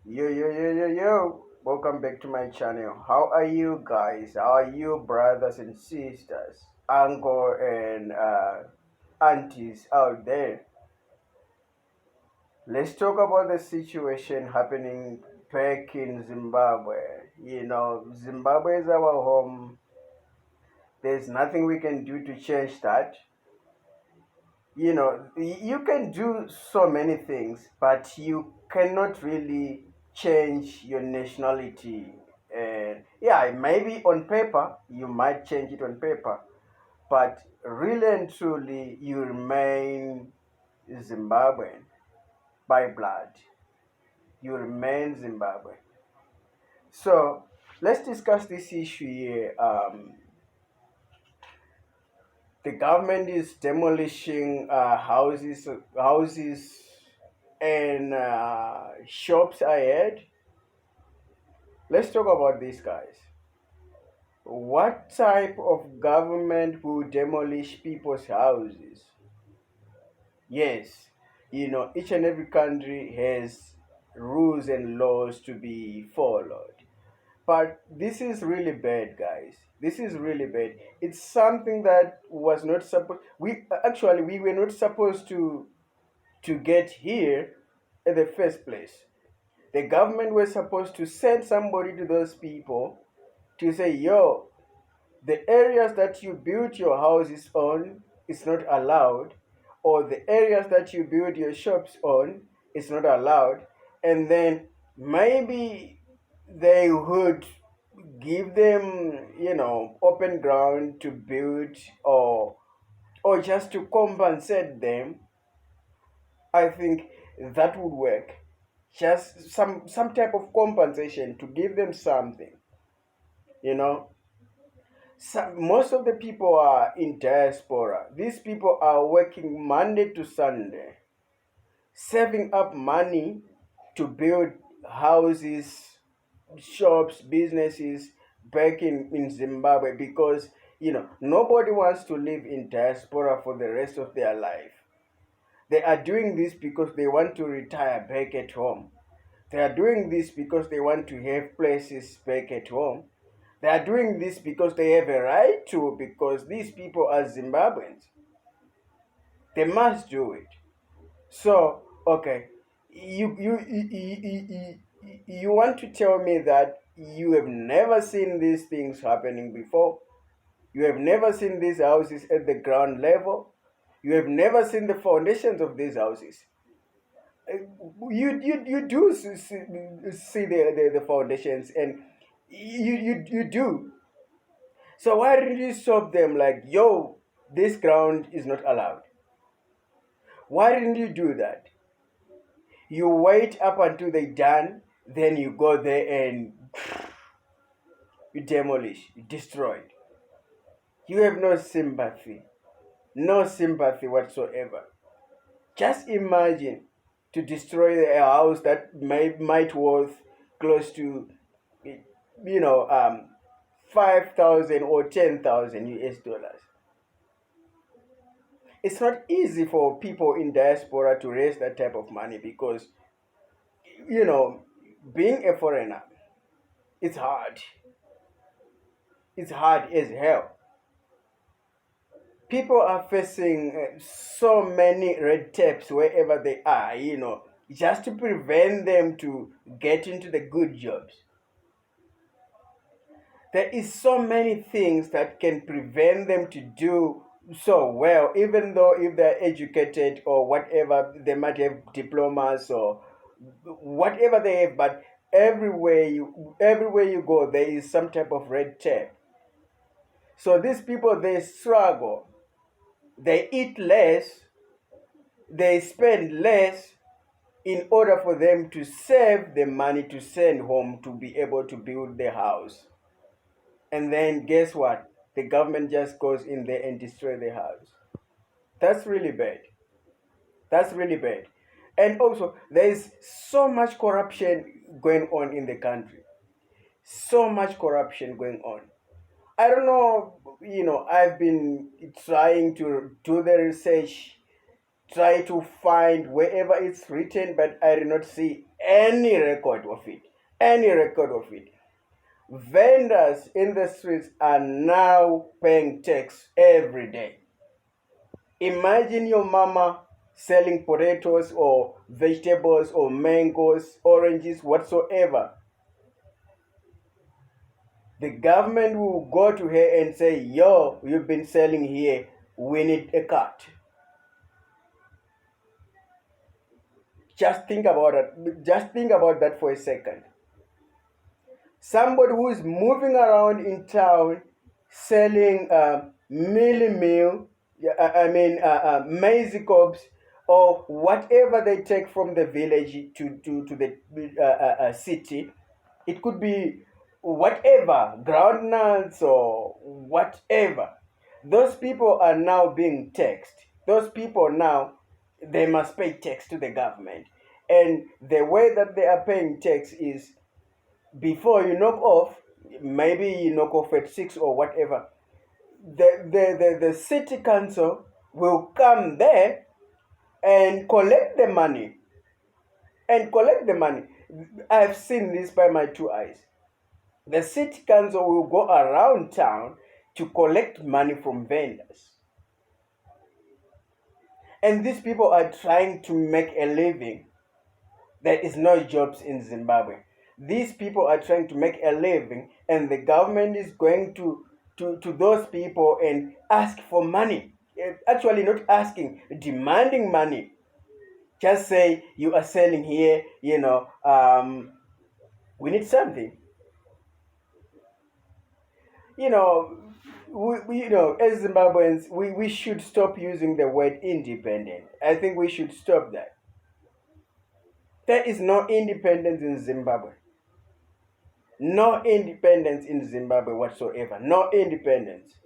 Yo. Welcome back to my channel. How are you guys? How are you, brothers and sisters, uncle and aunties out there? Let's talk about the situation happening back in Zimbabwe. Zimbabwe is our home. There's nothing we can do to change that. You can do so many things, but you cannot really change your nationality. And yeah, maybe on paper you might change it on paper, but really and truly you remain Zimbabwean by blood. You remain Zimbabwean. So let's discuss this issue here. The government is demolishing houses and shops ahead. Let's talk about these guys. What type of government will demolish people's houses? Yes, each and every country has rules and laws to be followed. But this is really bad, guys. This is really bad. It's something that was not supposed. We were not supposed to get here in the first place. The government was supposed to send somebody to those people to say, yo, the areas that you build your houses on is not allowed, or the areas that you build your shops on is not allowed, and then maybe they would give them, open ground to build, or just to compensate them. I think that would work. Just some type of compensation to give them something, you know. Most of the people are in diaspora. These people are working Monday to Sunday, saving up money to build houses, shops, businesses back in Zimbabwe because nobody wants to live in diaspora for the rest of their life. They are doing this because they want to retire back at home. They are doing this because they want to have places back at home. They are doing this because they have a right to, because these people are Zimbabweans. They must do it. So, okay, you want to tell me that you have never seen these things happening before? You have never seen these houses at the ground level? You have never seen the foundations of these houses? You do see the foundations, and you do. So why didn't you stop them like, yo, this ground is not allowed? Why didn't you do that? You wait up until they done, then you go there and you demolish, you destroy it. You have no sympathy whatsoever. Just imagine to destroy a house that might worth close to, 5,000 or 10,000 US dollars. It's not easy for people in diaspora to raise that type of money because, you know, being a foreigner, it's hard. It's hard as hell. People are facing so many red tapes wherever they are, just to prevent them to get into the good jobs. There is so many things that can prevent them to do so well, even though if they're educated or whatever, they might have diplomas or whatever they have, but everywhere you go, there is some type of red tape. So these people, they struggle. They eat less, they spend less in order for them to save the money to send home to be able to build the house. And then guess what? The government just goes in there and destroy the house. That's really bad. That's really bad. And also, there is so much corruption going on in the country. So much corruption going on. I don't know, I've been trying to do the research, try to find wherever it's written, but I do not see any record of it. Any record of it. Vendors in the streets are now paying tax every day. Imagine your mama selling potatoes or vegetables or mangoes, oranges, whatsoever. The government will go to her and say, yo, you've been selling here, we need a cut. Just think about it. Just think about that for a second. Somebody who is moving around in town selling mealy meal, maize cobs, or whatever they take from the village to the city. It could be whatever, groundnuts or whatever. Those people are now being taxed. Those people now, they must pay tax to the government. And the way that they are paying tax is, before you knock off, maybe you knock off at 6 or whatever, the city council will come there and collect the money. I've seen this by my two eyes. The city council will go around town to collect money from vendors. And these people are trying to make a living. There is no jobs in Zimbabwe. These people are trying to make a living, and the government is going to those people and ask for money. Actually, not asking, demanding money. Just say, you are selling here, we need something. As Zimbabweans, we should stop using the word independent. I think we should stop that. There is no independence in Zimbabwe. No independence in Zimbabwe whatsoever. No independence.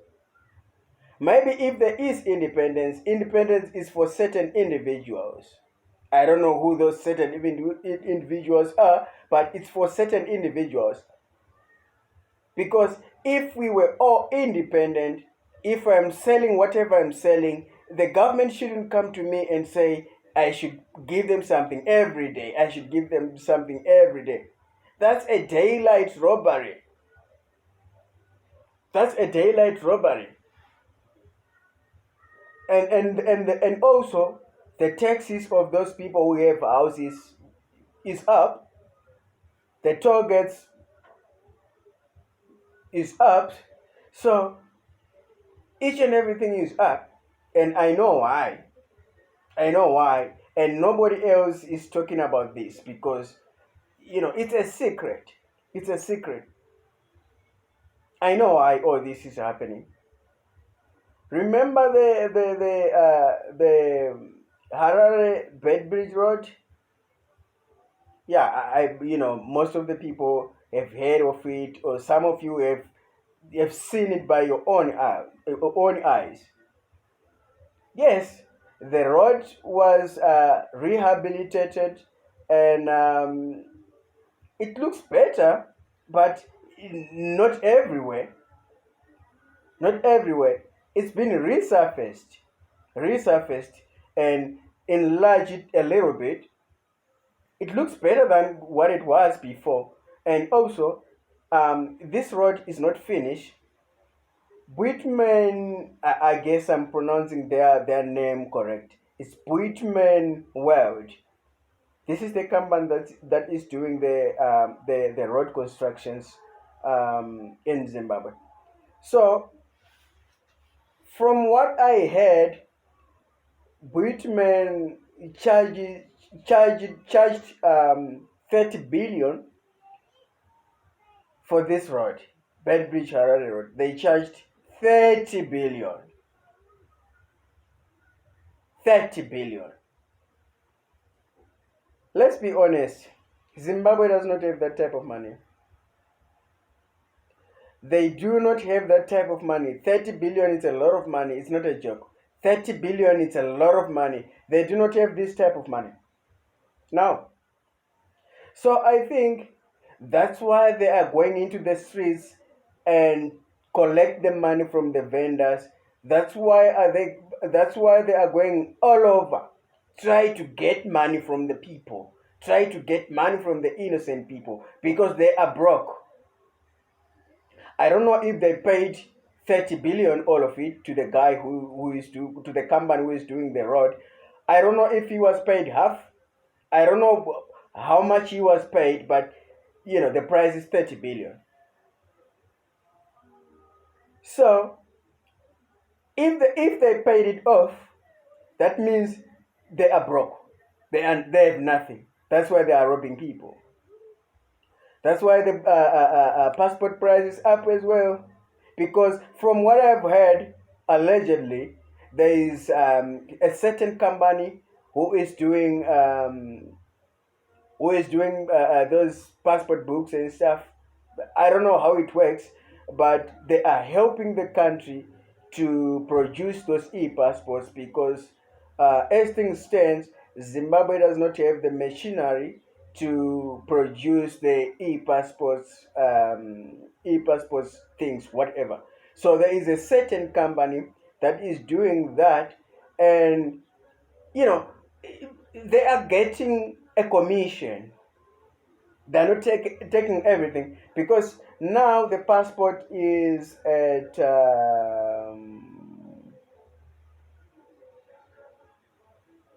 Maybe if there is independence, independence is for certain individuals. I don't know who those certain individuals are, but it's for certain individuals. Because if we were all independent, if I'm selling whatever I'm selling, the government shouldn't come to me and say, I should give them something every day. I should give them something every day. That's a daylight robbery. That's a daylight robbery. And also, the taxes of those people who have houses is up. The targets is up. So each and everything is up. And I know why. And nobody else is talking about this because, it's a secret. It's a secret. I know why all this is happening. Remember the Harare Bedbridge Road? Yeah, most of the people have heard of it, or some of you have seen it by your own eyes. Yes, the road was rehabilitated, and it looks better, but not everywhere. Not everywhere. It's been resurfaced, and enlarged it a little bit. It looks better than what it was before. And also, this road is not finished. Whitman, I guess I'm pronouncing their name correct. It's Whitman World. This is the company that is doing the road constructions in Zimbabwe. So, from what I heard, Whitman charged 30 billion for this road, Bedbridge Harare Road. They charged 30 billion. 30 billion. Let's be honest, Zimbabwe does not have that type of money. They do not have that type of money. 30 billion is a lot of money. It's not a joke. 30 billion is a lot of money. They do not have this type of money. Now, so I think that's why they are going into the streets and collect the money from the vendors. That's why they are going all over, try to get money from the people. try to get money from the innocent people because they are broke. I don't know if they paid 30 billion, all of it, to the guy who is to the company who is doing the road. I don't know if he was paid half. I don't know how much he was paid, but the price is 30 billion. So if they paid it off, that means they are broke. They have nothing. That's why they are robbing people. That's why the passport price is up as well. Because from what I've heard, allegedly, there is a certain company who is doing those passport books and stuff. I don't know how it works, but they are helping the country to produce those e-passports because, as things stands, Zimbabwe does not have the machinery to produce the e-passports things, whatever. So there is a certain company that is doing that, and you know they are getting a commission. They're not taking everything because now the passport is at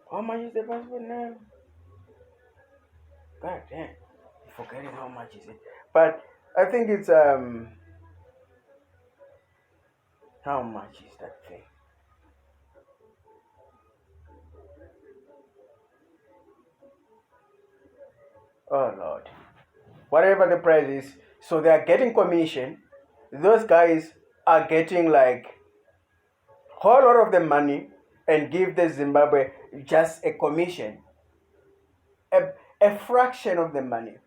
how much is the passport now? God damn, I'm forgetting how much is it. But I think it's how much is that thing? Oh Lord, whatever the price is. So they are getting commission. Those guys are getting like whole lot of the money and give the Zimbabwe just a commission, a, a fraction of the money.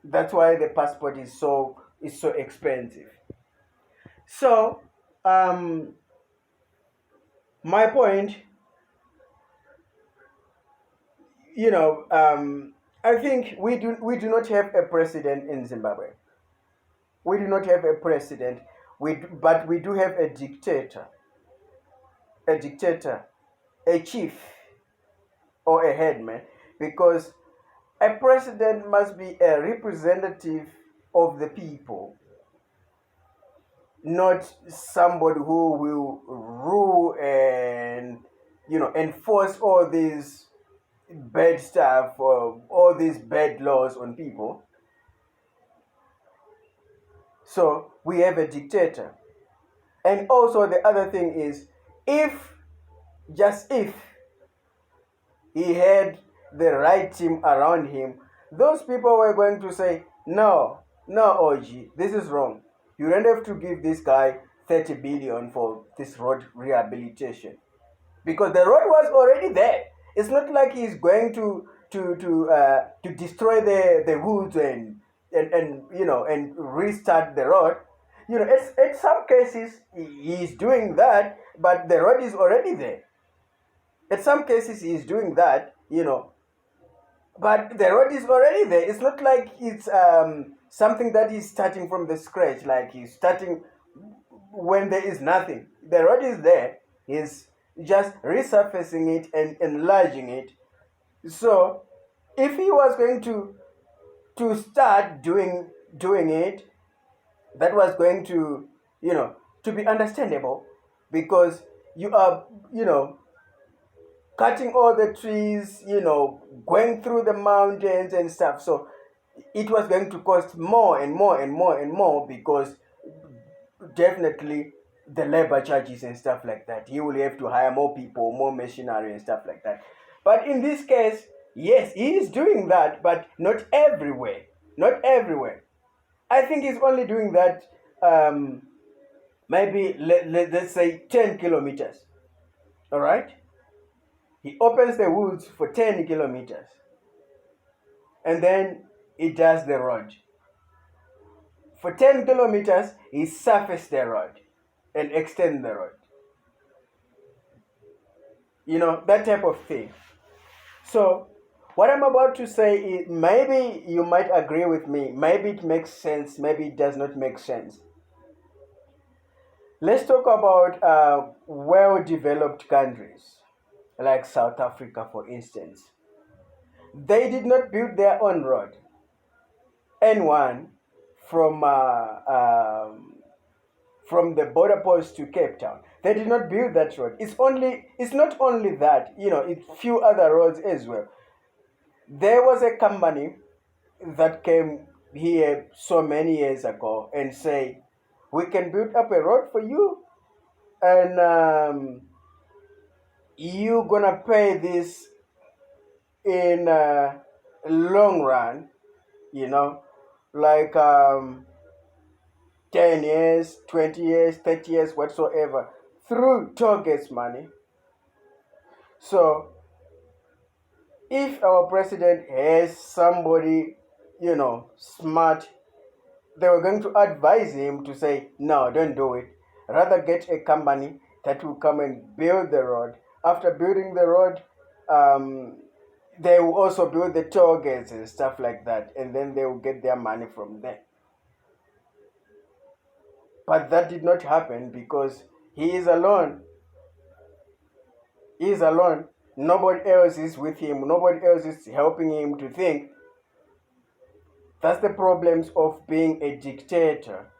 That's why the passport is so expensive. So, my point, I think we do not have a president in Zimbabwe. We do not have a president. But we do have a dictator, a chief, or a headman, because a president must be a representative of the people, not somebody who will rule and enforce all these bad stuff or all these bad laws on people. So we have a dictator. And also the other thing is, just if he had the right team around him, those people were going to say, no, OG, this is wrong. You don't have to give this guy 30 billion for this road rehabilitation. Because the road was already there. It's not like he's going to destroy the woods and restart the road. In some cases he's doing that, but the road is already there. In some cases he's doing that, but the road is already there. It's not like it's something that is starting from the scratch, like he's starting when there is nothing. The road is there. He's just resurfacing it and enlarging it. So if he was going to start doing it, that was going to be understandable, because you are cutting all the trees, going through the mountains and stuff. So it was going to cost more and more and more and more, because definitely the labor charges and stuff like that. He will have to hire more people, more machinery and stuff like that. But in this case, yes, he is doing that, but not everywhere. Not everywhere. I think he's only doing that maybe, let's say, 10 kilometers. All right? He opens the woods for 10 kilometers. And then he does the road. For 10 kilometers, he surfaces the road and extends the road. That type of thing. So, what I'm about to say is, maybe you might agree with me. Maybe it makes sense. Maybe it does not make sense. Let's talk about well-developed countries, like South Africa, for instance. They did not build their own road. N1 from from the border post to Cape Town. They did not build that road. It's not only that, it's few other roads as well. There was a company that came here so many years ago and say, we can build up a road for you, and you gonna pay this in long run, like 10 years, 20 years, 30 years, whatsoever, through toll gates money. So if our president has somebody, smart, they were going to advise him to say, no, don't do it. Rather get a company that will come and build the road. After building the road, they will also build the toll gates and stuff like that, and then they will get their money from there. But that did not happen because he is alone. He is alone. Nobody else is with him. Nobody else is helping him to think. That's the problems of being a dictator.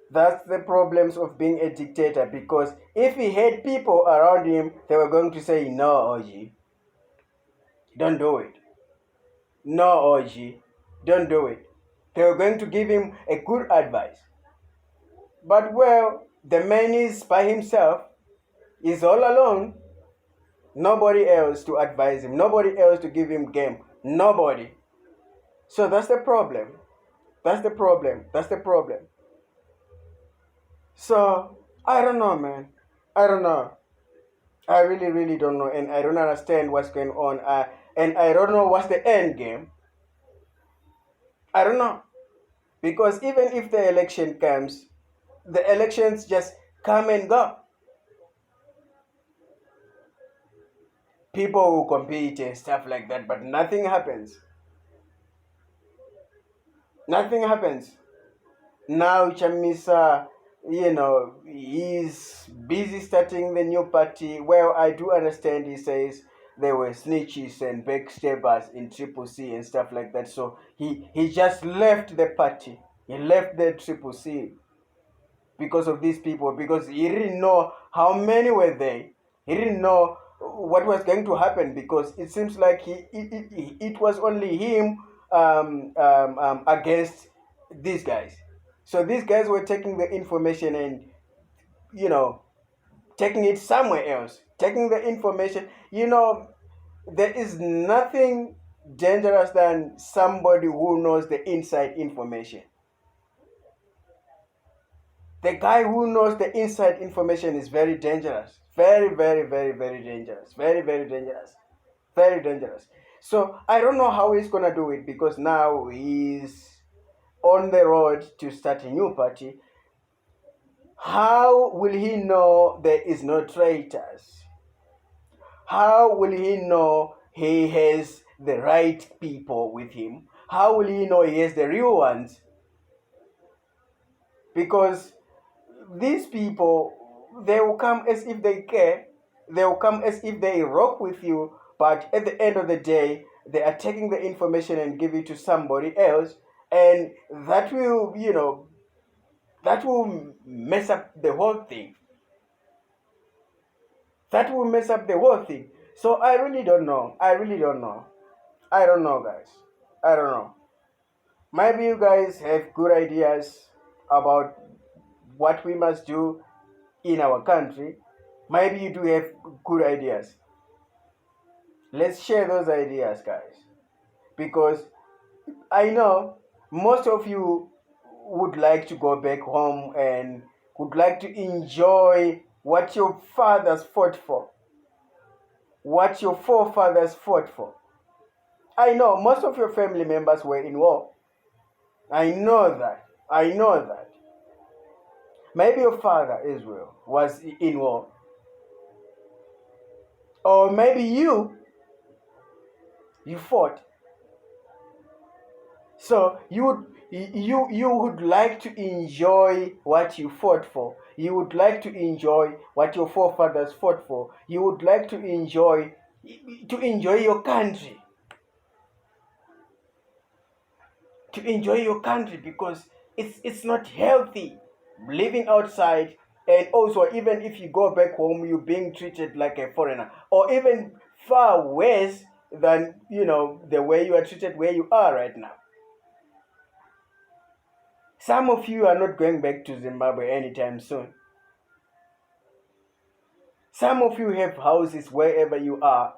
That's the problems of being a dictator, because if he had people around him, they were going to say, no, OG, don't do it. No, OG, don't do it. They were going to give him a good advice. But, well, the man is by himself. He's all alone. Nobody else to advise him. Nobody else to give him game. Nobody. So that's the problem. That's the problem. That's the problem. So, I don't know, man. I don't know. I really, really don't know. And I don't understand what's going on. And I don't know what's the end game. I don't know. Because even if the election comes, the elections just come and go. People will compete and stuff like that, but nothing happens. Nothing happens. Now Chamisa, he's busy starting the new party. Well, I do understand he says there were snitches and backstabbers in Triple C and stuff like that. So he just left the party. He left the Triple C because of these people, because he didn't know how many were there. He didn't know what was going to happen, because it seems like it was only him against these guys. So these guys were taking the information and, taking it somewhere else. Taking the information, there is nothing dangerous than somebody who knows the inside information. The guy who knows the inside information is very dangerous. Very, very, very, very dangerous. Very, very dangerous. Very dangerous. So I don't know how he's going to do it, because now he's on the road to start a new party. How will he know there is no traitors? How will he know he has the right people with him? How will he know he has the real ones? Because these people, they will come as if they care. They will come as if they rock with you. But at the end of the day, they are taking the information and give it to somebody else. And that will, that will mess up the whole thing. That will mess up the whole thing. So I really don't know. I really don't know. I don't know, guys. I don't know. Maybe you guys have good ideas about what we must do in our country. Maybe you do have good ideas. Let's share those ideas, guys. Because I know most of you would like to go back home and would like to enjoy what your fathers fought for, what your forefathers fought for. I know most of your family members were in war. I know that. I know that. Maybe your father, Israel, was in war. Or maybe you fought. So you would like to enjoy what you fought for. You would like to enjoy what your forefathers fought for. You would like to enjoy to enjoy your country. To enjoy your country, because it's not healthy living outside, and also even if you go back home you're being treated like a foreigner, or even far worse than the way you are treated where you are right now. Some of you are not going back to Zimbabwe anytime soon. Some of you have houses wherever you are.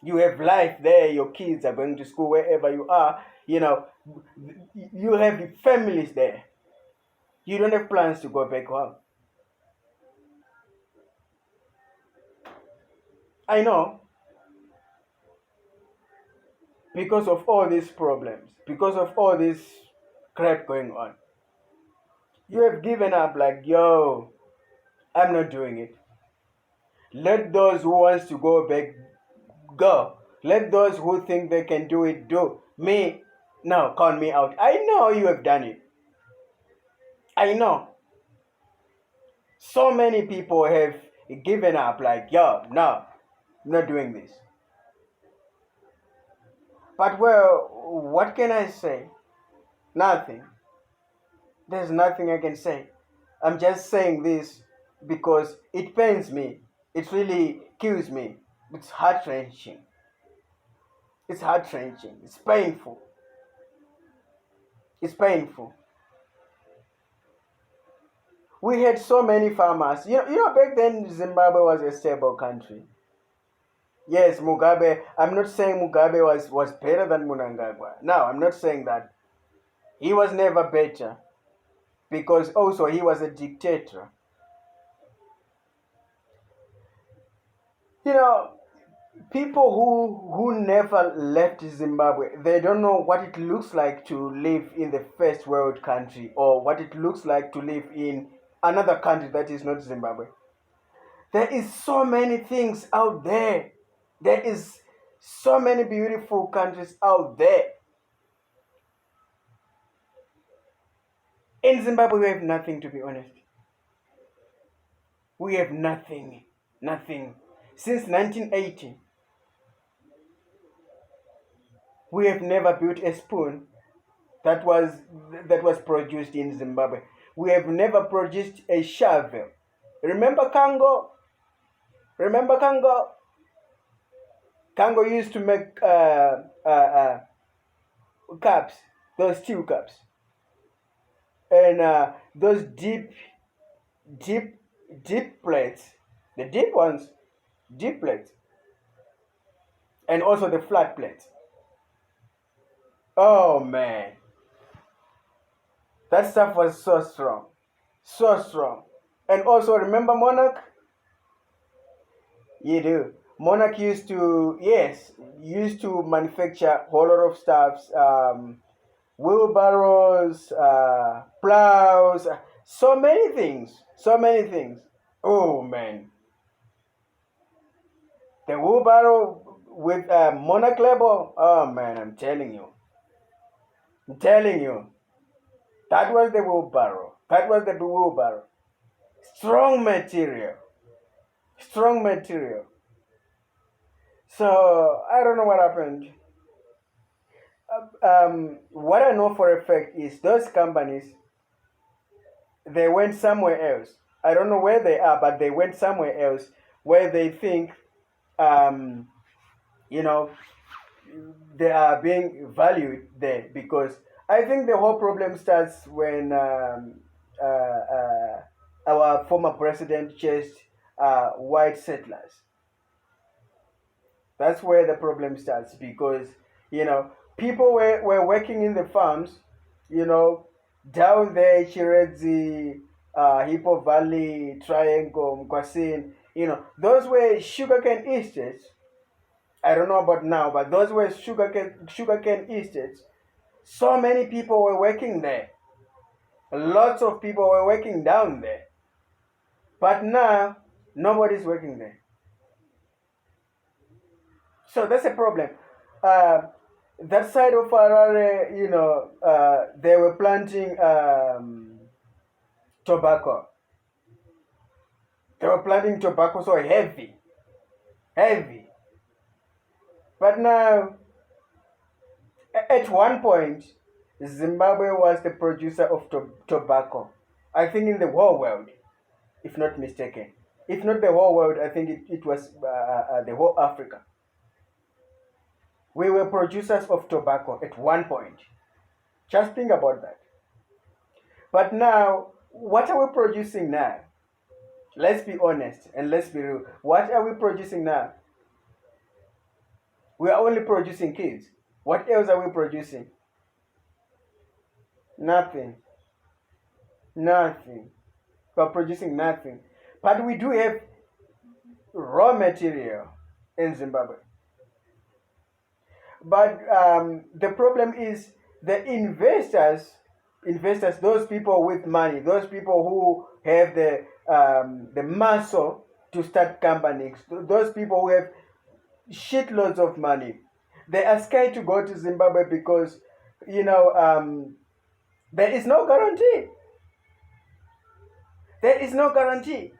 You have life there. Your kids are going to school wherever you are. You have families there. You don't have plans to go back home. I know. Because of all these problems, because of all this crap going on, you have given up like, yo, I'm not doing it. Let those who wants to go back go. Let those who think they can do it do. Me, no, count me out. I know you have done it. I know. So many people have given up like, yo, no, I'm not doing this. But well, what can I say? Nothing. There's nothing I can say. I'm just saying this because it pains me. It really kills me. It's heart-wrenching. It's heart-wrenching. It's painful. It's painful. We had so many farmers. Back then Zimbabwe was a stable country. Yes, Mugabe. I'm not saying Mugabe was better than Munangagwa. No, I'm not saying that. He was never better, because also he was a dictator. People who never left Zimbabwe, they don't know what it looks like to live in the first world country, or what it looks like to live in another country that is not Zimbabwe. There is so many things out there. There is so many beautiful countries out there. In Zimbabwe, we have nothing, to be honest. We have nothing. Nothing. Since 1980, we have never built a spoon that was produced in Zimbabwe. We have never produced a shovel. Remember Kango? Kango used to make cups, those steel cups, and those deep plates, the deep ones, deep plates, and also the flat plates. Oh man, that stuff was so strong, so strong. And also remember Monarch? You do. Monarch used to manufacture a whole lot of stuffs, wheelbarrows, plows, so many things. Oh man, the wheelbarrow with a Monarch label. Oh man, I'm telling you, that was the wheelbarrow. Strong material. So I don't know what happened. What I know for a fact is those companies, they went somewhere else. I don't know where they are, but they went somewhere else where they think, they are being valued there. Because I think the whole problem starts when our former president chased white settlers. That's where the problem starts, because people were working in the farms, down there, Chiredzi, Hippo Valley, Triangle, Mkwasin, those were sugarcane estates. I don't know about now, but those were sugarcane estates. So many people were working there. Lots of people were working down there. But now, nobody's working there. So that's a problem. That side of Harare, they were planting tobacco. They were planting tobacco so heavy. But now, at one point, Zimbabwe was the producer of tobacco. I think in the whole world, if not mistaken. If not the whole world, I think it was the whole Africa. We were producers of tobacco at one point. Just think about that. But now, what are we producing now? Let's be honest and let's be real. What are we producing now? We are only producing kids. What else are we producing? Nothing. Nothing. We are producing nothing. But we do have raw material in Zimbabwe. But the problem is the investors, those people with money, those people who have the muscle to start companies, those people who have shitloads of money, they are scared to go to Zimbabwe because, there is no guarantee. There is no guarantee.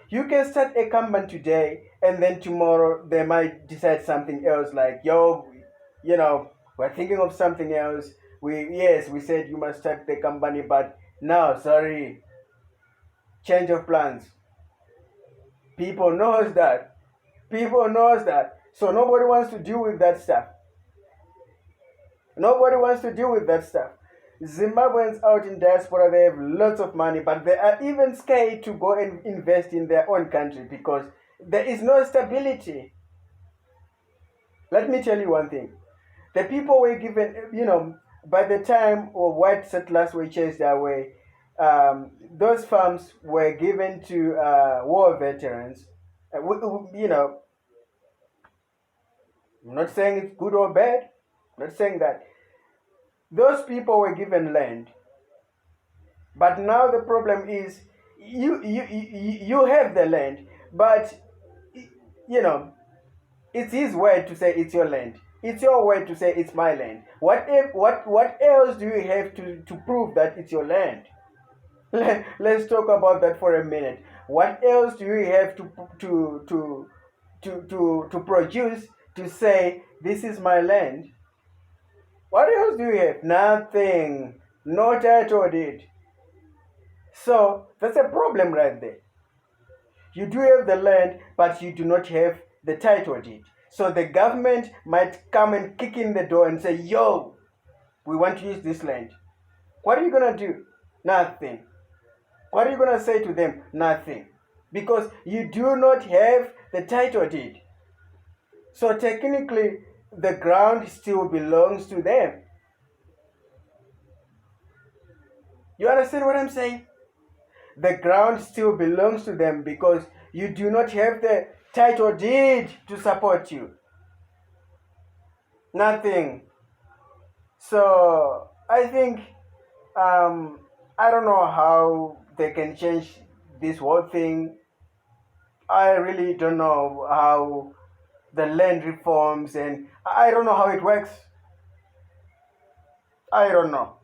You can start a company today and then tomorrow they might decide something else like, we're thinking of something else. We said you must start the company, but now, sorry, change of plans. People knows that. So nobody wants to deal with that stuff. Nobody wants to deal with that stuff. Zimbabweans out in diaspora, they have lots of money, but they are even scared to go and invest in their own country because there is no stability. Let me tell you one thing. The people were given, by the time white settlers were chased away, those farms were given to war veterans. I'm not saying it's good or bad. I'm not saying that. Those people were given land. But now the problem is you have the land, but it's his word to say it's your land. It's your word to say it's my land. What else do you have to prove that it's your land? Let's talk about that for a minute. What else do you have to produce to say this is my land? What else do you have? Nothing. No title deed. So that's a problem right there. You do have the land, but you do not have the title deed. So the government might come and kick in the door and say, yo, we want to use this land. What are you going to do? Nothing. What are you going to say to them? Nothing. Because you do not have the title deed. So technically, the ground still belongs to them. You understand what I'm saying? The ground still belongs to them because you do not have the title deed to support you. Nothing. So I think I don't know how they can change this whole thing. I really don't know how the land reforms, and I don't know how it works. I don't know.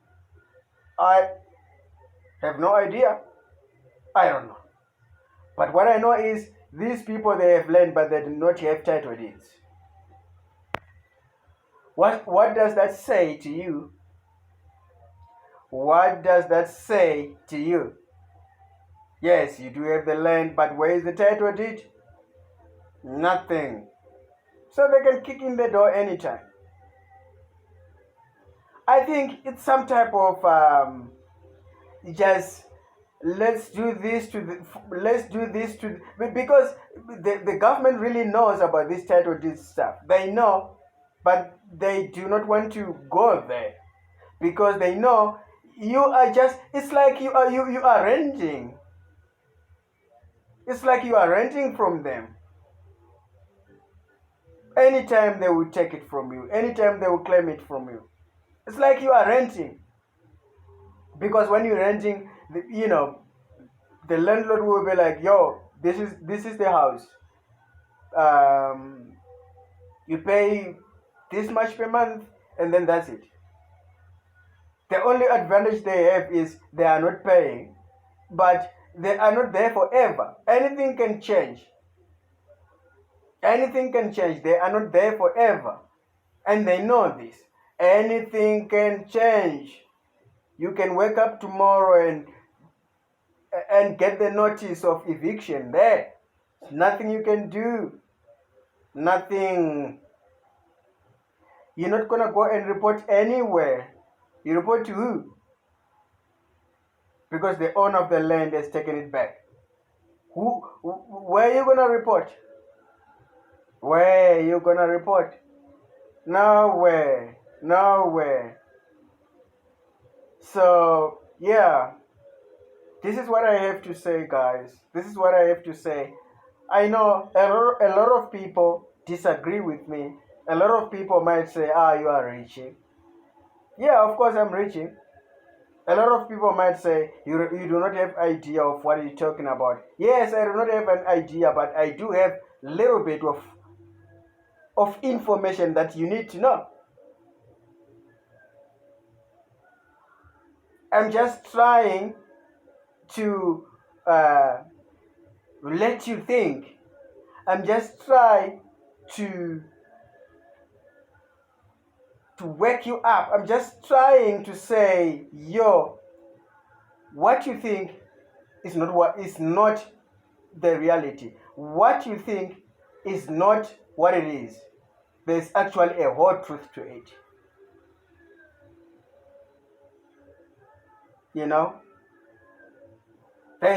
I have no idea. I don't know. But what I know is these people, they have land, but they do not have title deeds. What does that say to you? What does that say to you? Yes, you do have the land, but where is the title deed? Nothing. So they can kick in the door anytime. I think it's some type of just let's do this because the government really knows about this title deed stuff. They know, but they do not want to go there because they know you are just, it's like you are renting. It's like you are renting from them. Anytime they will take it from you, anytime they will claim it from you. It's like you are renting. Because when you're renting, the landlord will be like, yo, this is the house. You pay this much per month, and then that's it. The only advantage they have is they are not paying, but they are not there forever. Anything can change. Anything can change. They are not there forever. And they know this. Anything can change. You can wake up tomorrow and get the notice of eviction there. Nothing you can do. Nothing. You're not gonna go and report anywhere. You report to who? Because the owner of the land has taken it back. Where are you gonna report? Where are you gonna report? Nowhere. Nowhere. So yeah, this is what I have to say, guys. This is what I have to say. I know a lot of people disagree with me. A lot of people might say, you are reaching. Yeah, of course I'm reaching. A lot of people might say, you do not have idea of what you're talking about. Yes, I do not have an idea, but I do have a little bit of information that you need to know. I'm just trying to let you think. I'm just trying to wake you up. I'm just trying to say, what you think is not the reality. What you think is not what it is. There's actually a whole truth to it. There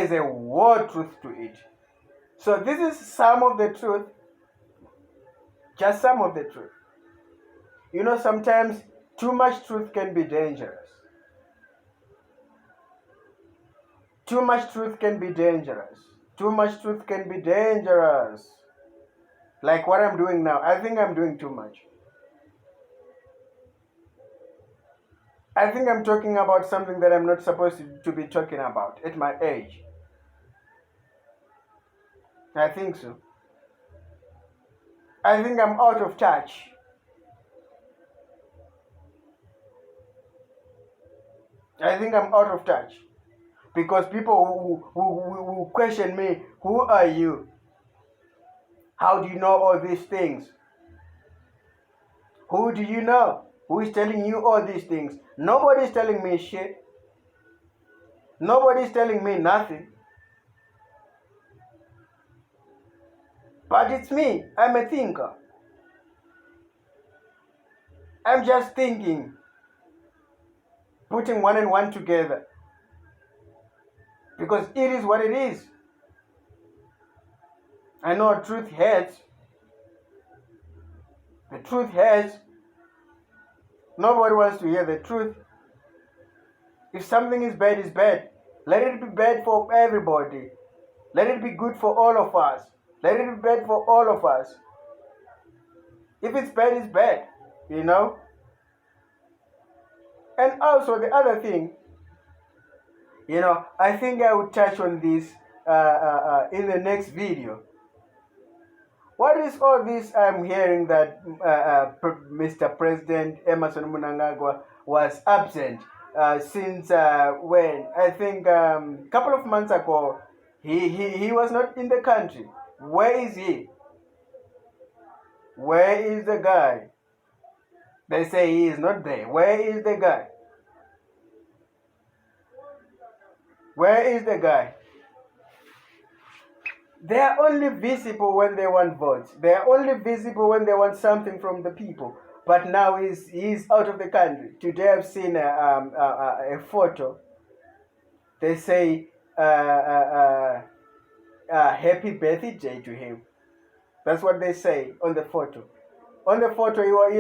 is a whole truth to it. So this is some of the truth. Just some of the truth. Sometimes too much truth can be dangerous. Too much truth can be dangerous. Too much truth can be dangerous. Like what I'm doing now. I think I'm doing too much. I think I'm talking about something that I'm not supposed to be talking about at my age. I think so. I think I'm out of touch. I think I'm out of touch. Because people who question me, who are you? How do you know all these things? Who do you know? Who is telling you all these things? Nobody's telling me shit. Nobody's telling me nothing. But it's me. I'm a thinker. I'm just thinking. Putting one and one together. Because it is what it is. I know truth hurts. The truth hurts. Nobody wants to hear the truth. If something is bad, it's bad. Let it be bad for everybody. Let it be good for all of us. Let it be bad for all of us. If it's bad, it's bad. And also the other thing, I think I will touch on this in the next video. What is all this I'm hearing that Mr. President Emerson Munangagwa was absent since when? I think a couple of months ago, he was not in the country. Where is he? Where is the guy? They say he is not there. Where is the guy? Where is the guy? They are only visible when they want votes. They are only visible when they want something from the people. But now he's out of the country. Today I've seen a photo. They say happy birthday to him. That's what they say on the photo. On the photo, he was,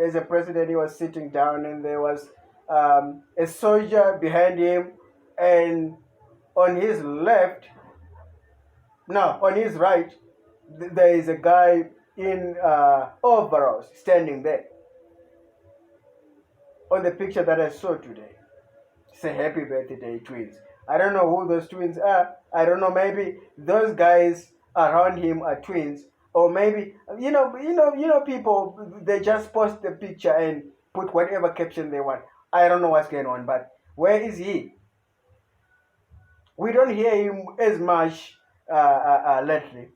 as a president, he was sitting down, and there was a soldier behind him, and on his left, no, on his right, there is a guy in overalls standing there. On the picture that I saw today, say happy birthday twins. I don't know who those twins are. I don't know, maybe those guys around him are twins, or maybe people, they just post the picture and put whatever caption they want. I don't know what's going on, but where is he? We don't hear him as much lately.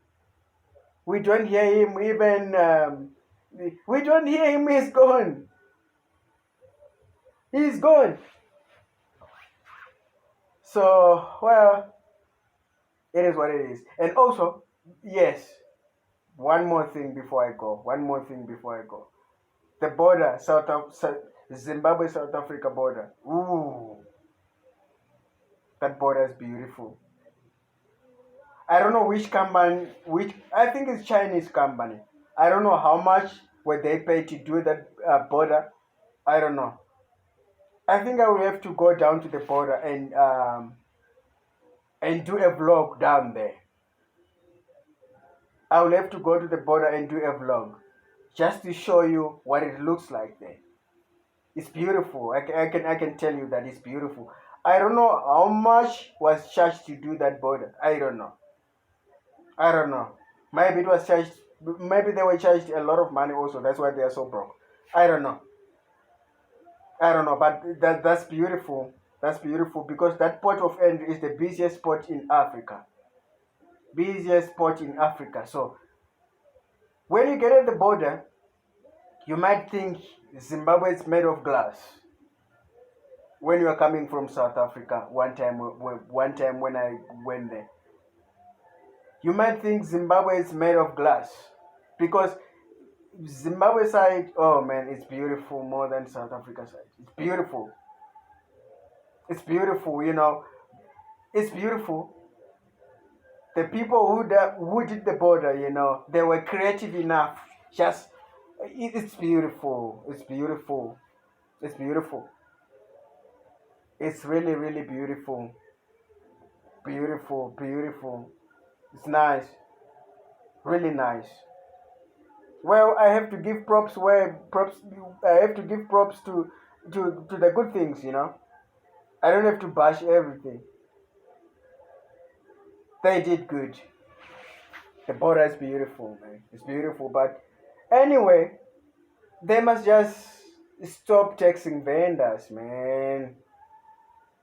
We don't hear him even. We don't hear him. He's gone. He's gone. So, well, it is what it is. And also, yes, one more thing before I go. One more thing before I go. The border, Zimbabwe South Africa border. Ooh, that border is beautiful. I don't know which company, I think it's Chinese company. I don't know how much were they paid to do that border. I don't know. I think I will have to go down to the border and do a vlog down there. I will have to go to the border and do a vlog just to show you what it looks like there. It's beautiful. I can tell you that it's beautiful. I don't know how much was charged to do that border. I don't know. Maybe it was charged. Maybe they were charged a lot of money also. That's why they are so broke. I don't know. But that's beautiful. That's beautiful because that port of entry is the busiest port in Africa. Busiest port in Africa. So when you get at the border, you might think Zimbabwe is made of glass. When you are coming from South Africa, one time when I went there, you might think Zimbabwe is made of glass because Zimbabwe side, oh man, it's beautiful more than South Africa side. It's beautiful. It's beautiful, you know. It's beautiful. The people who did the border, you know, they were creative enough. It's beautiful. It's beautiful. It's beautiful. It's really, really beautiful. Beautiful, beautiful. It's nice. Really nice. Well, I have to give props I have to give props to the good things, you know. I don't have to bash everything. They did good. The border is beautiful, man. It's beautiful, but anyway, they must just stop taxing vendors, man.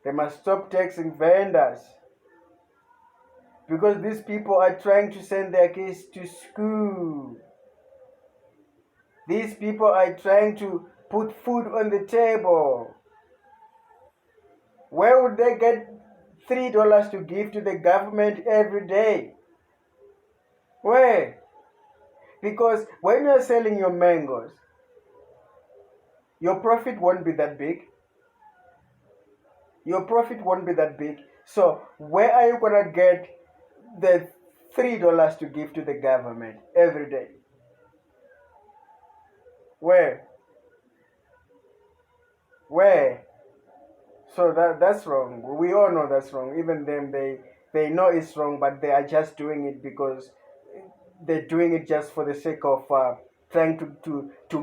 They must stop taxing vendors. Because these people are trying to send their kids to school. These people are trying to put food on the table. Where would they get $3 to give to the government every day? Where? Because when you're selling your mangoes, your profit won't be that big. Your profit won't be that big. So where are you gonna get the $3 to give to the government every day? Where? So that's wrong. We all know that's wrong. Even them, they know it's wrong, but they are just doing it because they're doing it just for the sake of trying to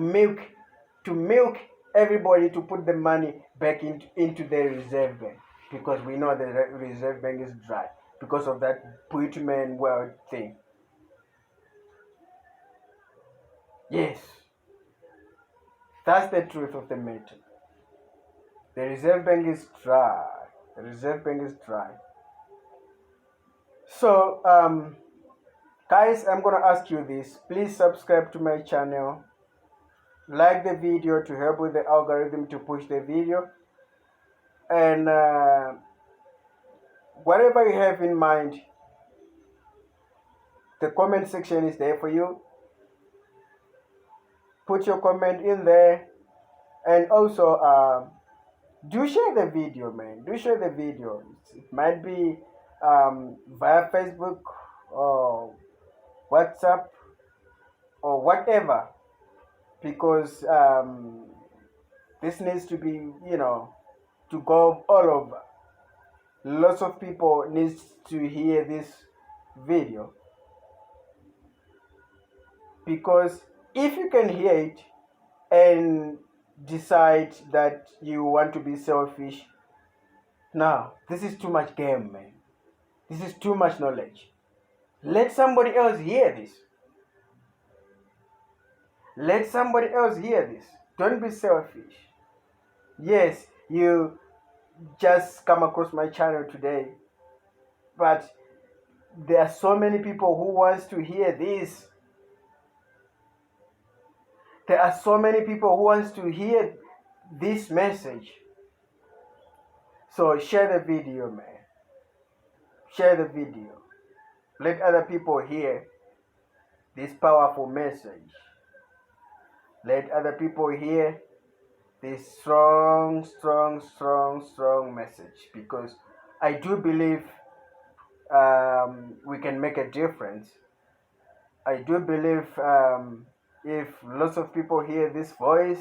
milk everybody to put the money back into the reserve bank, because we know the reserve bank is dry because of that Puitman world thing. Yes, that's the truth of the matter. The reserve bank is dry. The reserve bank is dry. So, guys, I'm gonna ask you this. Please subscribe to my channel. Like the video to help with the algorithm to push the video. And whatever you have in mind, the comment section is there for you. Put your comment in there. And also, do share the video, man. Do share the video. It might be via Facebook or WhatsApp or whatever, because this needs to be, to go all over. Lots of people need to hear this video, because if you can hear it and decide that you want to be selfish, now this is too much game, man. This is too much knowledge. Let somebody else hear this. Let somebody else hear this. Don't be selfish. Yes, you just come across my channel today, but there are so many people who wants to hear this. There are so many people who wants to hear this message. So share the video, man. Share the video. Let other people hear this powerful message. Let other people hear this strong, strong, strong, strong message, because I do believe we can make a difference. I do believe if lots of people hear this voice,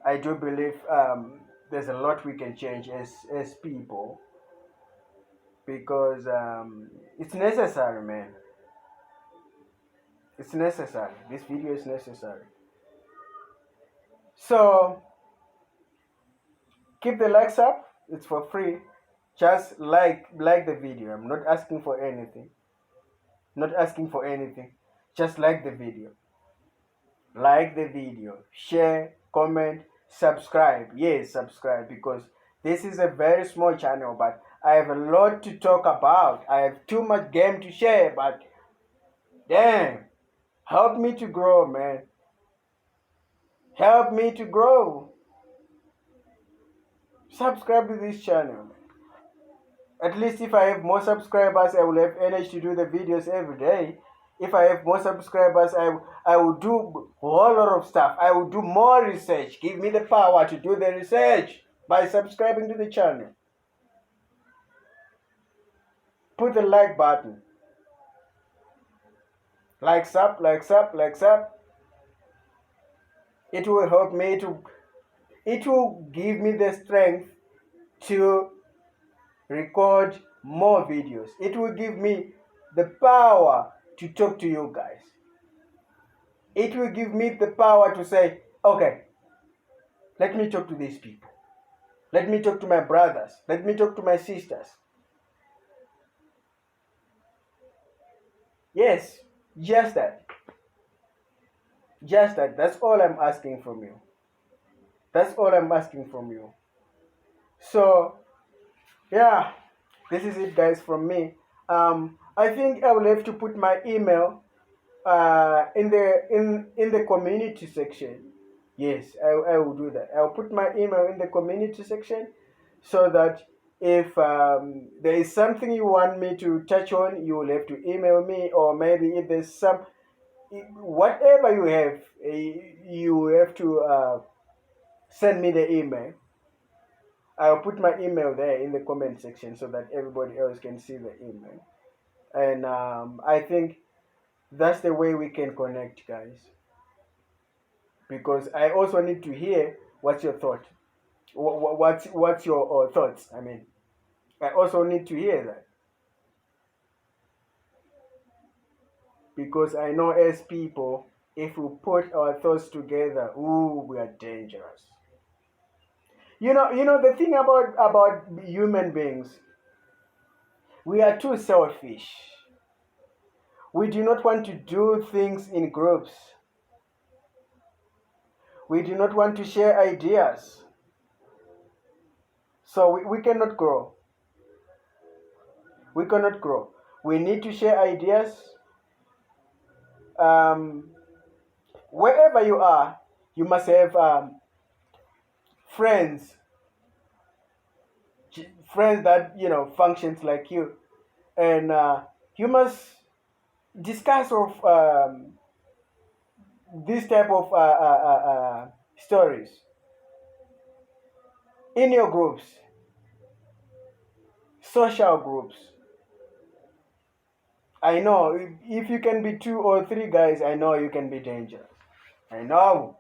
I do believe there's a lot we can change as people, because it's necessary, man. It's necessary. This video is necessary. So keep the likes up. It's for free. Just like the video. I'm not asking for anything. Not asking for anything. Just like the video. Like the video. Share, comment, subscribe. Yes, subscribe, because this is a very small channel, but I have a lot to talk about. I have too much game to share, but damn, help me to grow, man. Help me to grow. Subscribe to this channel. At least if I have more subscribers, I will have energy to do the videos every day. If I have more subscribers, I will do a whole lot of stuff. I will do more research. Give me the power to do the research by subscribing to the channel. Put the like button. Likes up, likes up, likes up. It will help me to, it will give me the strength to record more videos. It will give me the power to talk to you guys. It will give me the power to say, okay, let me talk to these people. Let me talk to my brothers. Let me talk to my sisters. Yes, just that. Just that. That's all I'm asking from you. That's all I'm asking from you. So, yeah, this is it, guys, from me. I think I will have to put my email in the community section. Yes, I will do that. I'll put my email in the community section, so that if there is something you want me to touch on, you will have to email me, or maybe if there's some, whatever you have, you have to send me the email. I'll put my email there in the comment section so that everybody else can see the email. And I think that's the way we can connect, guys. Because I also need to hear what's your thought. What's your thoughts? I mean, I also need to hear that. Because I know as people, if we put our thoughts together, ooh, we are dangerous. You know the thing about human beings, we are too selfish. We do not want to do things in groups. We do not want to share ideas. So we cannot grow. We cannot grow. We need to share ideas. Wherever you are, you must have friends that functions like you, and you must discuss of this type of stories in your groups, social groups. I know if you can be 2 or 3 guys, I know you can be dangerous. I know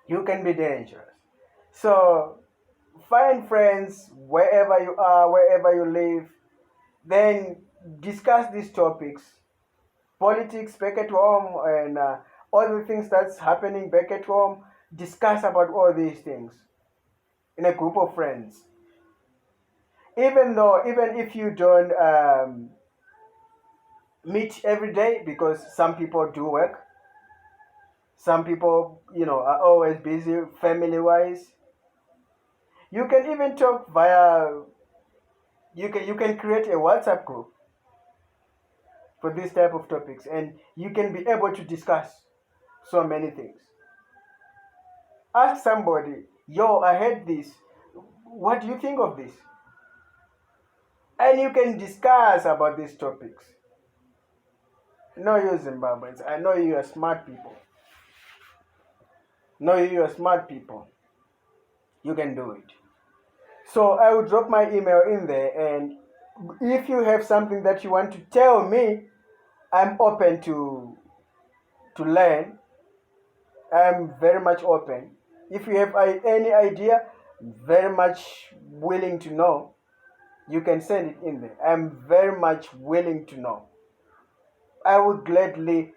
you can be dangerous. So find friends wherever you are, wherever you live, then discuss these topics, politics back at home, and all the things that's happening back at home. Discuss about all these things in a group of friends. Even if you don't meet every day, because some people do work, some people are always busy family wise, you can even talk via, you can create a WhatsApp group. for this type of topics, and you can be able to discuss so many things. Ask somebody, yo, I heard this. What do you think of this? And you can discuss about these topics. No, you Zimbabweans, I know you are smart people. No, you are smart people. You can do it. So I will drop my email in there, and if you have something that you want to tell me, I'm open to learn. I'm very much open. If you have any idea, very much willing to know. You can send it in there. I'm very much willing to know. I would gladly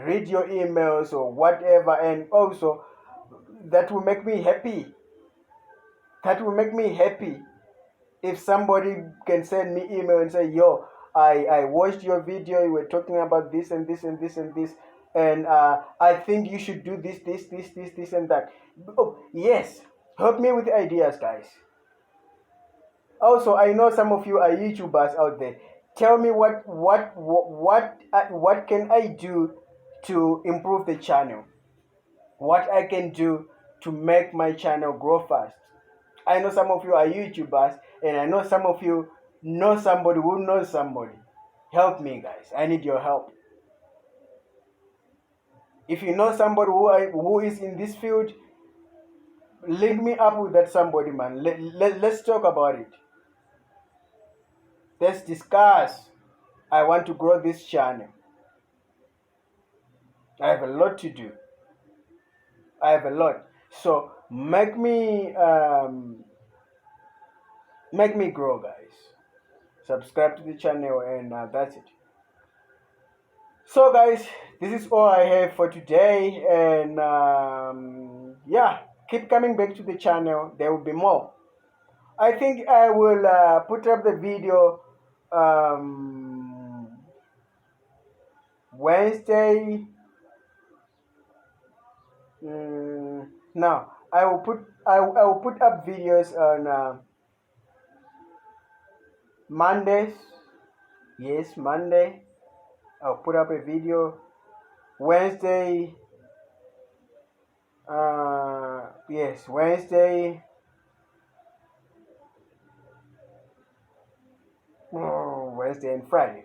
read your emails or whatever, and also that will make me happy. That will make me happy if somebody can send me email and say, yo, I watched your video, you were talking about this and this and this and this, and I think you should do this and that. Oh, yes, help me with ideas, guys. Also, I know some of you are YouTubers out there. Tell me what can I do to improve the channel? What I can do to make my channel grow fast? I know some of you are YouTubers, and I know some of you know somebody who knows somebody. Help me, guys. I need your help. If you know somebody who is in this field, link me up with that somebody, man. Let's talk about it. Let's discuss. I want to grow this channel. I have a lot to do. I have a lot. So make me grow, guys. Subscribe to the channel, and that's it. So guys, this is all I have for today, and yeah, keep coming back to the channel. There will be more. I think I will put up the video Wednesday. Now I will put up videos on Mondays. Yes, Monday. I'll put up a video. Wednesday. Yes, Wednesday. Wednesday and Friday.